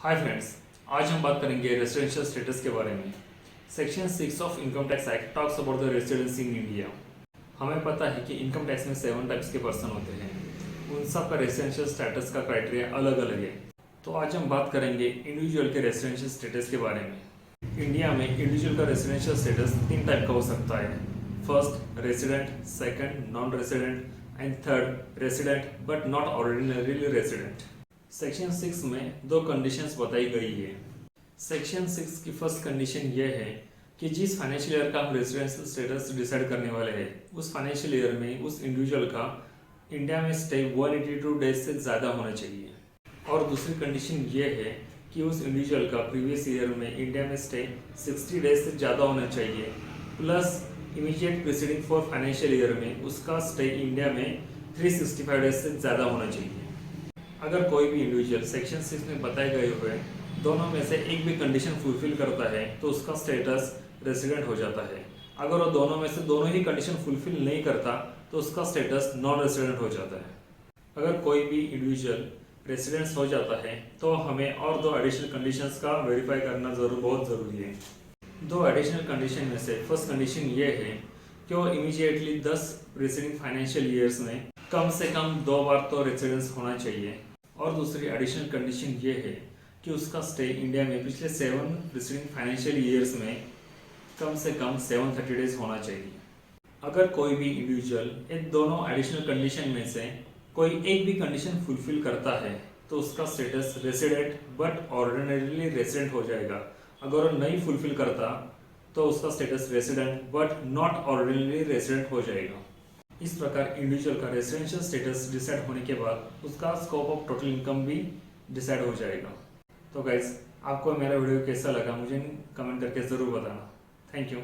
Hi friends, आज हम बात करेंगे रेसिडेंशियल स्टेटस के बारे में। Section 6 of income tax act talks about the residency in India. हमें पता है कि इनकम टैक्स में 7 टाइप्स के पर्सन होते हैं। उन सब का रेसिडेंशियल स्टेटस का क्राइटेरिया अलग अलग है। तो आज हम बात करेंगे इंडिविजुअल के रेसिडेंशियल स्टेटस के बारे में। इंडिया में इंडिविजुअल का रेसिडेंशियल स्टेटस 3 टाइप का हो सकता है। First resident, second non resident and third resident but not ordinarily resident. Section 6 में 2 कंडीशंस बताई गई है। सेक्शन 6 की फर्स्ट कंडीशन यह है कि जिस फाइनेंशियल ईयर का हम रेसिडेंशियल स्टेटस डिसाइड करने वाले हैं उस फाइनेंशियल ईयर में उस इंडिविजुअल का इंडिया में स्टे 182 डेज से ज़्यादा होना चाहिए। और दूसरी कंडीशन यह है कि उस इंडिविजुअल का प्रीवियस ईयर में इंडिया में स्टे 60 डेज से ज़्यादा होना चाहिए, plus immediate preceding for financial year में उसका स्टे इंडिया में 365 डेज से ज़्यादा होना चाहिए। अगर कोई भी इंडिविजुअल सेक्शन 6 में बताए गए हुए दोनों में से एक भी कंडीशन फुलफिल करता है तो उसका स्टेटस रेसिडेंट हो जाता है। अगर वो दोनों में से दोनों ही कंडीशन फुलफिल नहीं करता तो उसका स्टेटस नॉन रेसिडेंट हो जाता है। अगर कोई भी इंडिविजुअल रेसिडेंट हो जाता है तो हमें और 2 एडिशनल कंडीशंस का वेरीफाई करना बहुत ज़रूरी है। 2 एडिशनल कंडीशन में से फर्स्ट कंडीशन ये है कि वो इमीडिएटली 10 प्रीसीडिंग फाइनेंशियल ईयर्स में कम से कम 2 बार तो रेसिडेंस होना चाहिए। और दूसरी एडिशनल कंडीशन ये है कि उसका स्टे इंडिया में पिछले 7 प्रीसीडिंग फाइनेंशियल ईयर्स में कम से कम 730 डेज होना चाहिए। अगर कोई भी इंडिविजुअल इन दोनों एडिशनल कंडीशन में से कोई एक भी कंडीशन फुलफिल करता है तो उसका status resident but ordinarily resident हो जाएगा। अगर वो नहीं फुलफिल करता तो उसका status resident but not ordinary resident हो जाएगा। इस प्रकार इंडिविजुअल का रेसिडेंशियल स्टेटस डिसाइड होने के बाद उसका स्कोप ऑफ टोटल इनकम भी डिसाइड हो जाएगा। तो गाइज, आपको मेरा वीडियो कैसा लगा मुझे कमेंट करके ज़रूर बताना। Thank you.